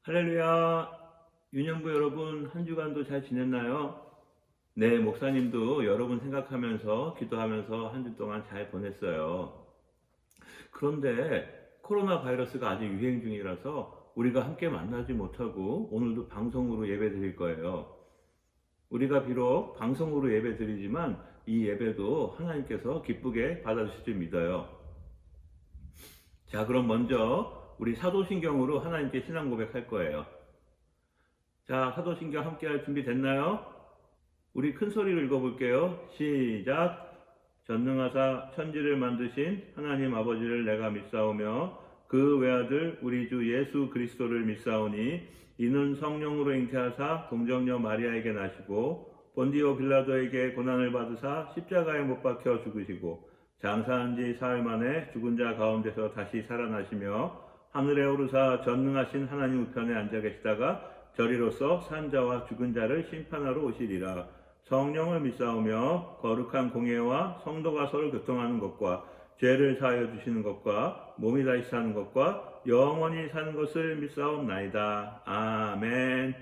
할렐루야. 유년부 여러분, 한 주간도 잘 지냈나요? 네, 목사님도 여러분 생각하면서 기도하면서 한 주 동안 잘 보냈어요. 그런데 코로나 바이러스가 아직 유행 중이라서 우리가 함께 만나지 못하고 오늘도 방송으로 예배 드릴 거예요. 우리가 비록 방송으로 예배 드리지만 이 예배도 하나님께서 기쁘게 받아주실 줄 믿어요. 자, 그럼 먼저 우리 사도신경으로 하나님께 신앙 고백할 거예요. 자, 사도신경 함께 할 준비 됐나요? 우리 큰 소리로 읽어볼게요. 시작. 전능하사 천지를 만드신 하나님 아버지를 내가 믿사오며 그 외아들 우리 주 예수 그리스도를 믿사오니 이는 성령으로 잉태하사 동정녀 마리아에게 나시고 본디오 빌라도에게 고난을 받으사 십자가에 못 박혀 죽으시고 장사한 지 사흘 만에 죽은 자 가운데서 다시 살아나시며 하늘에 오르사 전능하신 하나님 우편에 앉아 계시다가 저리로서 산 자와 죽은 자를 심판하러 오시리라. 성령을 믿사오며 거룩한 공예와 성도가 서로 교통하는 것과 죄를 사하여 주시는 것과 몸이 다시 사는 것과 영원히 사는 것을 믿사옵나이다. 아멘.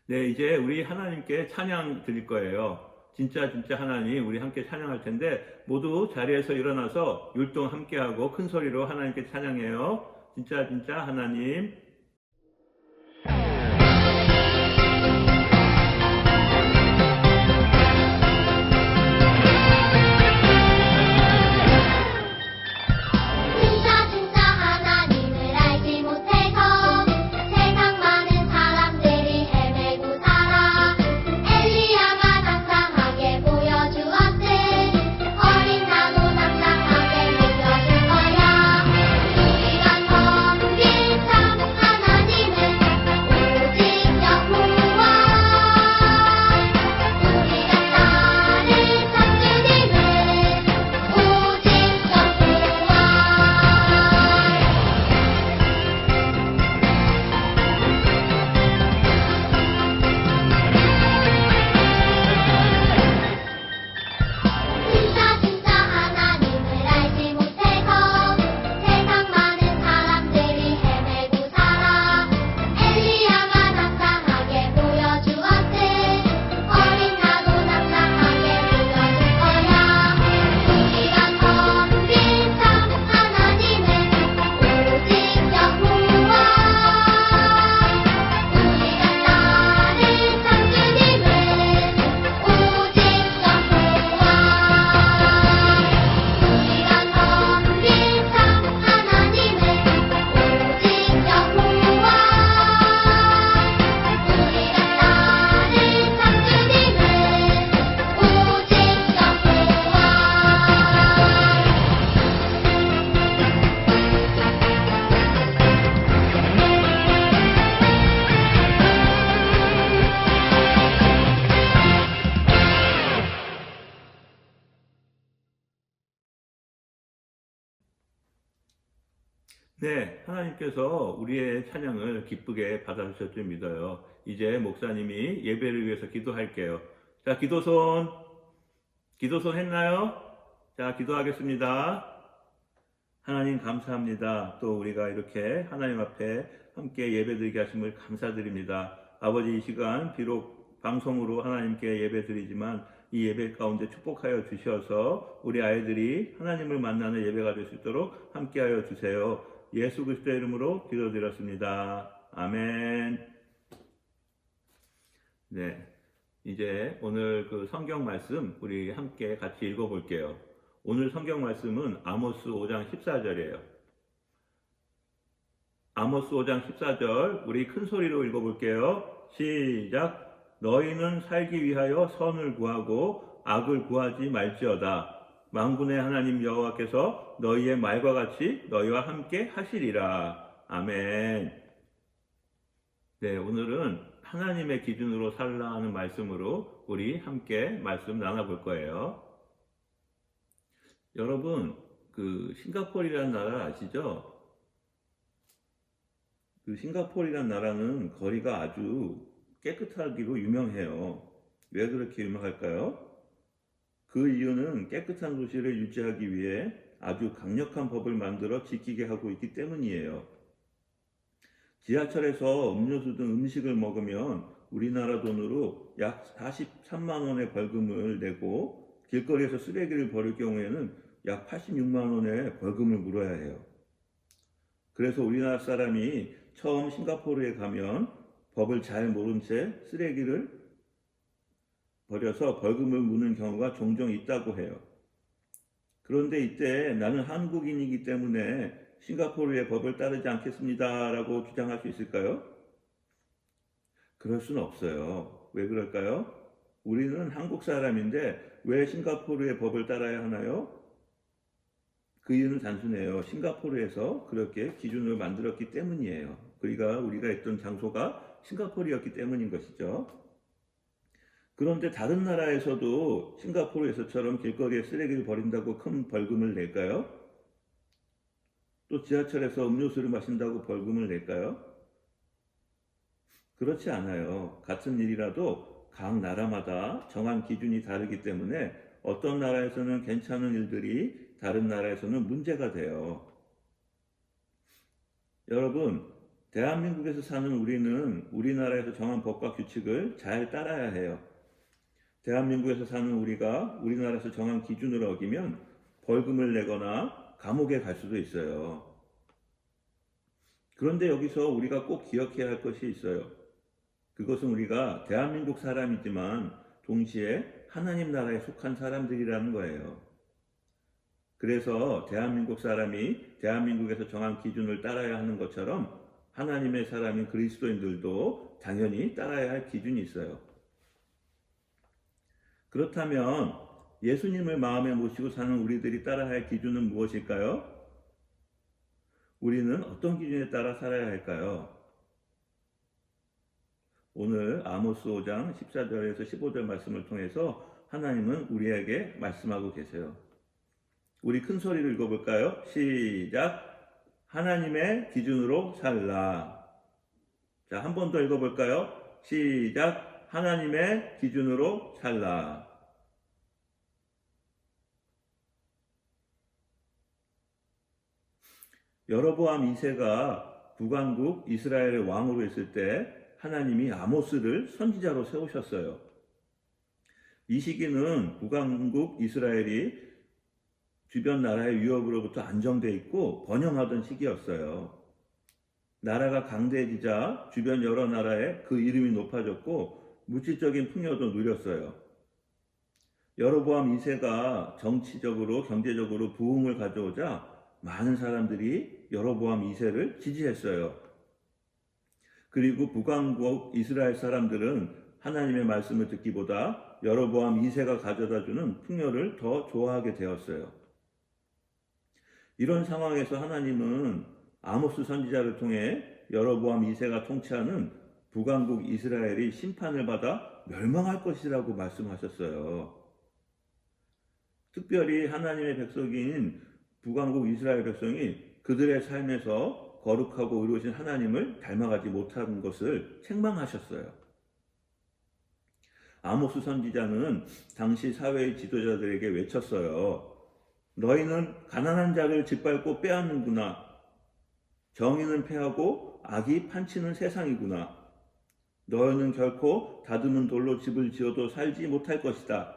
네, 이제 우리 하나님께 찬양 드릴 거예요. 진짜 하나님 우리 함께 찬양할 텐데 모두 자리에서 일어나서 율동 함께하고 큰 소리로 하나님께 찬양해요. 진짜 하나님. 네, 하나님께서 우리의 찬양을 기쁘게 받아주실 줄 믿어요. 이제 목사님이 예배를 위해서 기도할게요. 자, 기도손 했나요? 자, 기도하겠습니다. 하나님 감사합니다. 또 우리가 이렇게 하나님 앞에 함께 예배드리게 하심을 감사드립니다. 아버지, 이 시간 비록 방송으로 하나님께 예배드리지만 이 예배 가운데 축복하여 주셔서 우리 아이들이 하나님을 만나는 예배가 될 수 있도록 함께하여 주세요. 예수 그리스도의 이름으로 기도드렸습니다. 아멘. 네, 이제 오늘 그 성경 말씀 우리 함께 같이 읽어볼게요. 오늘 성경 말씀은 아모스 5장 14절이에요. 아모스 5장 14절 우리 큰 소리로 읽어볼게요. 시작. 너희는 살기 위하여 선을 구하고 악을 구하지 말지어다. 만군의 하나님 여호와께서 너희의 말과 같이 너희와 함께 하시리라. 아멘. 네, 오늘은 하나님의 기준으로 살라 하는 말씀으로 우리 함께 말씀 나눠볼 거예요. 여러분, 그 싱가포르라는 나라 아시죠? 그 싱가포르라는 나라는 거리가 아주 깨끗하기로 유명해요. 왜 그렇게 유명할까요? 그 이유는 깨끗한 도시를 유지하기 위해 아주 강력한 법을 만들어 지키게 하고 있기 때문이에요. 지하철에서 음료수 등 음식을 먹으면 우리나라 돈으로 약 43만 원의 벌금을 내고 길거리에서 쓰레기를 버릴 경우에는 약 86만 원의 벌금을 물어야 해요. 그래서 우리나라 사람이 처음 싱가포르에 가면 법을 잘 모른 채 쓰레기를 버려서 벌금을 무는 경우가 종종 있다고 해요. 그런데 이때 나는 한국인이기 때문에 싱가포르의 법을 따르지 않겠습니다라고 주장할 수 있을까요? 그럴 수는 없어요. 왜 그럴까요? 우리는 한국 사람인데 왜 싱가포르의 법을 따라야 하나요? 그 이유는 단순해요. 싱가포르에서 그렇게 기준을 만들었기 때문이에요. 그러니까 우리가 있던 장소가 싱가포르였기 때문인 것이죠. 그런데 다른 나라에서도 싱가포르에서처럼 길거리에 쓰레기를 버린다고 큰 벌금을 낼까요? 또 지하철에서 음료수를 마신다고 벌금을 낼까요? 그렇지 않아요. 같은 일이라도 각 나라마다 정한 기준이 다르기 때문에 어떤 나라에서는 괜찮은 일들이 다른 나라에서는 문제가 돼요. 여러분, 대한민국에서 사는 우리는 우리나라에서 정한 법과 규칙을 잘 따라야 해요. 대한민국에서 사는 우리가 우리나라에서 정한 기준을 어기면 벌금을 내거나 감옥에 갈 수도 있어요. 그런데 여기서 우리가 꼭 기억해야 할 것이 있어요. 그것은 우리가 대한민국 사람이지만 동시에 하나님 나라에 속한 사람들이라는 거예요. 그래서 대한민국 사람이 대한민국에서 정한 기준을 따라야 하는 것처럼 하나님의 사람인 그리스도인들도 당연히 따라야 할 기준이 있어요. 그렇다면 예수님을 마음에 모시고 사는 우리들이 따라야 할 기준은 무엇일까요? 우리는 어떤 기준에 따라 살아야 할까요? 오늘 아모스 5장 14절에서 15절 말씀을 통해서 하나님은 우리에게 말씀하고 계세요. 우리 큰 소리로 읽어볼까요? 시작! 하나님의 기준으로 살라. 자, 한 번 더 읽어볼까요? 시작! 하나님의 기준으로 살라. 여로보암 2세가 북왕국 이스라엘의 왕으로 있을 때 하나님이 아모스를 선지자로 세우셨어요. 이 시기는 북왕국 이스라엘이 주변 나라의 위협으로부터 안정돼 있고 번영하던 시기였어요. 나라가 강대해지자 주변 여러 나라에 그 이름이 높아졌고 물질적인 풍요도 누렸어요. 여로보암 2세가 정치적으로 경제적으로 부흥을 가져오자 많은 사람들이 여로보암 2세를 지지했어요. 그리고 북왕국 이스라엘 사람들은 하나님의 말씀을 듣기보다 여로보암 2세가 가져다주는 풍요를 더 좋아하게 되었어요. 이런 상황에서 하나님은 아모스 선지자를 통해 여로보암 2세가 통치하는 북왕국 이스라엘이 심판을 받아 멸망할 것이라고 말씀하셨어요. 특별히 하나님의 백성인 북왕국 이스라엘 백성이 그들의 삶에서 거룩하고 의로우신 하나님을 닮아가지 못한 것을 책망하셨어요. 아모스 선지자는 당시 사회의 지도자들에게 외쳤어요. 너희는 가난한 자를 짓밟고 빼앗는구나. 정의는 패하고 악이 판치는 세상이구나. 너희는 결코 다듬은 돌로 집을 지어도 살지 못할 것이다.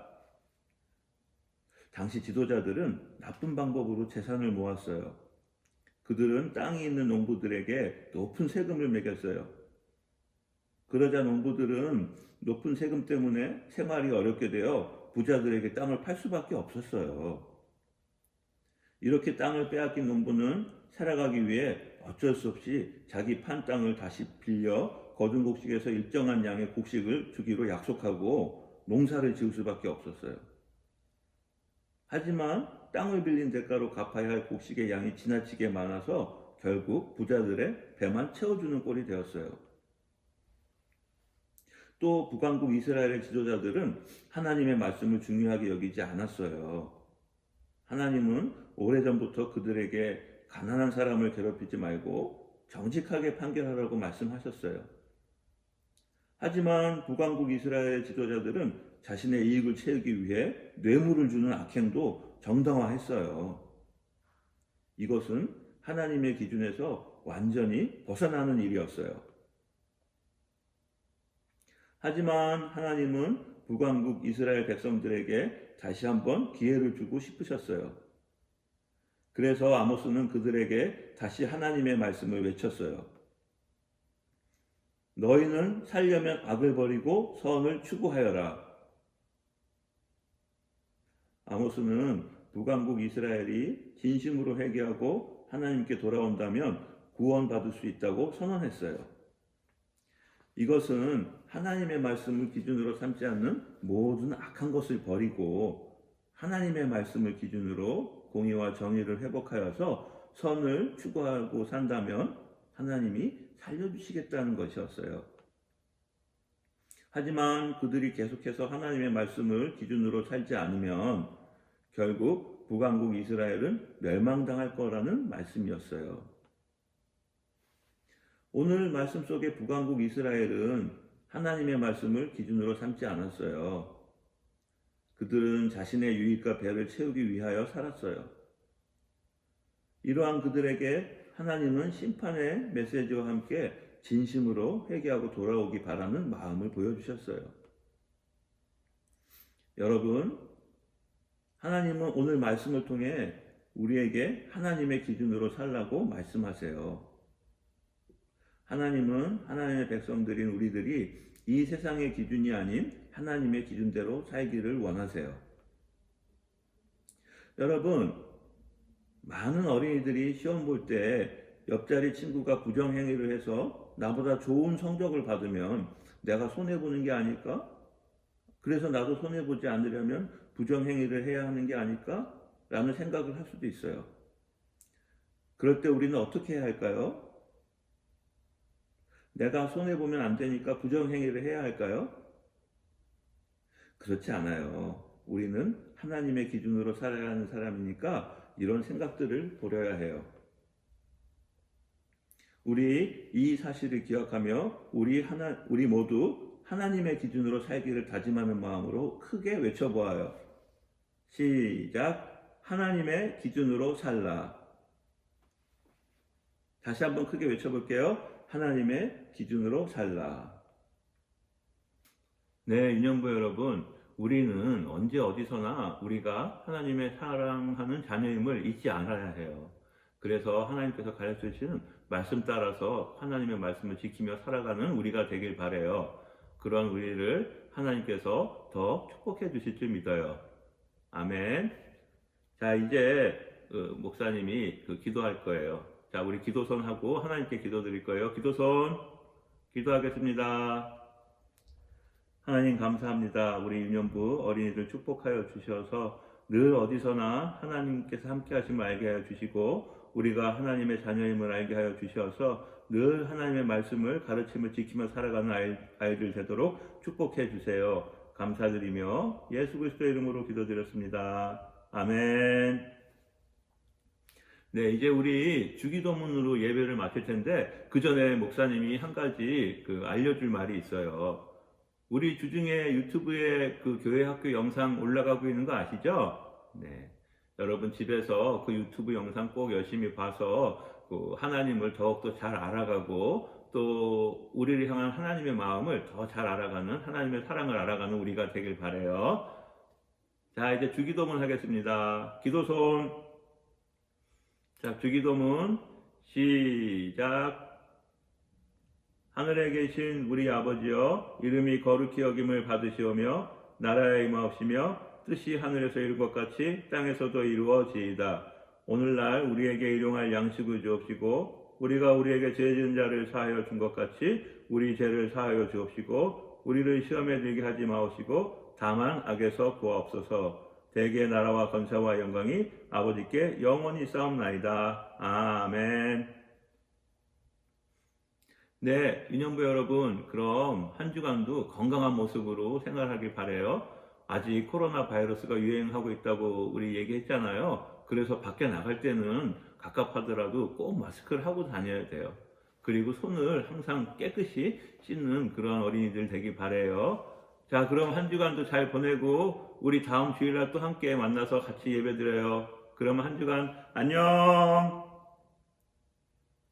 당시 지도자들은 나쁜 방법으로 재산을 모았어요. 그들은 땅이 있는 농부들에게 높은 세금을 매겼어요. 그러자 농부들은 높은 세금 때문에 생활이 어렵게 되어 부자들에게 땅을 팔 수밖에 없었어요. 이렇게 땅을 빼앗긴 농부는 살아가기 위해 어쩔 수 없이 자기 판 땅을 다시 빌려 거둔 곡식에서 일정한 양의 곡식을 주기로 약속하고 농사를 지을 수밖에 없었어요. 하지만 땅을 빌린 대가로 갚아야 할 곡식의 양이 지나치게 많아서 결국 부자들의 배만 채워주는 꼴이 되었어요. 또 북왕국 이스라엘의 지도자들은 하나님의 말씀을 중요하게 여기지 않았어요. 하나님은 오래전부터 그들에게 가난한 사람을 괴롭히지 말고 정직하게 판결하라고 말씀하셨어요. 하지만 북왕국 이스라엘 지도자들은 자신의 이익을 채우기 위해 뇌물을 주는 악행도 정당화했어요. 이것은 하나님의 기준에서 완전히 벗어나는 일이었어요. 하지만 하나님은 북왕국 이스라엘 백성들에게 다시 한번 기회를 주고 싶으셨어요. 그래서 아모스는 그들에게 다시 하나님의 말씀을 외쳤어요. 너희는 살려면 악을 버리고 선을 추구하여라. 아모스는 북왕국 이스라엘이 진심으로 회개하고 하나님께 돌아온다면 구원받을 수 있다고 선언했어요. 이것은 하나님의 말씀을 기준으로 삼지 않는 모든 악한 것을 버리고 하나님의 말씀을 기준으로 공의와 정의를 회복하여서 선을 추구하고 산다면 하나님이 살려주시겠다는 것이었어요. 하지만 그들이 계속해서 하나님의 말씀을 기준으로 살지 않으면 결국 북왕국 이스라엘은 멸망당할 거라는 말씀이었어요. 오늘 말씀 속의 북왕국 이스라엘은 하나님의 말씀을 기준으로 삼지 않았어요. 그들은 자신의 유익과 배를 채우기 위하여 살았어요. 이러한 그들에게 하나님은 심판의 메시지와 함께 진심으로 회개하고 돌아오기 바라는 마음을 보여주셨어요. 여러분, 하나님은 오늘 말씀을 통해 우리에게 하나님의 기준으로 살라고 말씀하세요. 하나님은 하나님의 백성들인 우리들이 이 세상의 기준이 아닌 하나님의 기준대로 살기를 원하세요. 여러분, 많은 어린이들이 시험 볼 때 옆자리 친구가 부정행위를 해서 나보다 좋은 성적을 받으면 내가 손해보는 게 아닐까? 그래서 나도 손해보지 않으려면 부정행위를 해야 하는 게 아닐까? 라는 생각을 할 수도 있어요. 그럴 때 우리는 어떻게 해야 할까요? 내가 손해보면 안 되니까 부정행위를 해야 할까요? 그렇지 않아요. 우리는 하나님의 기준으로 살아야 하는 사람이니까 이런 생각들을 버려야 해요. 우리 이 사실을 기억하며 우리 모두 하나님의 기준으로 살기를 다짐하는 마음으로 크게 외쳐보아요. 시작! 하나님의 기준으로 살라. 다시 한번 크게 외쳐볼게요. 하나님의 기준으로 살라. 네, 인연부 여러분, 우리는 언제 어디서나 우리가 하나님의 사랑하는 자녀임을 잊지 않아야 해요. 그래서 하나님께서 가르쳐 주시는 말씀 따라서 하나님의 말씀을 지키며 살아가는 우리가 되길 바라요. 그런 우리를 하나님께서 더 축복해 주실 줄 믿어요. 아멘. 자, 이제 목사님이 기도할 거예요. 자, 우리 기도선 하고 하나님께 기도드릴 거예요. 기도선 기도하겠습니다. 하나님 감사합니다. 우리 유년부 어린이들 축복하여 주셔서 늘 어디서나 하나님께서 함께 하심을 알게 하여 주시고 우리가 하나님의 자녀임을 알게 하여 주셔서 늘 하나님의 말씀을 가르침을 지키며 살아가는 아이들 되도록 축복해 주세요. 감사드리며 예수 그리스도의 이름으로 기도드렸습니다. 아멘. 네, 이제 우리 주기도문으로 예배를 마칠 텐데 그 전에 목사님이 한 가지 알려줄 말이 있어요. 우리 주중에 유튜브에 교회 학교 영상 올라가고 있는 거 아시죠? 네, 여러분 집에서 그 유튜브 영상 꼭 열심히 봐서 하나님을 더욱더 잘 알아가고 또 우리를 향한 하나님의 마음을 더 잘 알아가는 하나님의 사랑을 알아가는 우리가 되길 바라요. 자, 이제 주기도문 하겠습니다. 기도손. 자, 주기도문 시작. 하늘에 계신 우리 아버지여, 이름이 거룩히 여김을 받으시오며 나라에 임하옵시며 뜻이 하늘에서 이룬 것 같이 땅에서도 이루어지이다. 오늘날 우리에게 일용할 양식을 주옵시고 우리가 우리에게 죄 지은 자를 사하여 준 것 같이 우리 죄를 사하여 주옵시고 우리를 시험에 들게 하지 마옵시고 다만 악에서 구하옵소서. 대개의 나라와 권세와 영광이 아버지께 영원히 싸움나이다. 아멘. 네, 유년부 여러분, 그럼 한 주간도 건강한 모습으로 생활하길 바라요. 아직 코로나 바이러스가 유행하고 있다고 우리 얘기했잖아요. 그래서 밖에 나갈 때는 갑갑하더라도 꼭 마스크를 하고 다녀야 돼요. 그리고 손을 항상 깨끗이 씻는 그런 어린이들 되길 바라요. 자, 그럼 한 주간도 잘 보내고 우리 다음 주일날 또 함께 만나서 같이 예배드려요. 그럼 한 주간 안녕.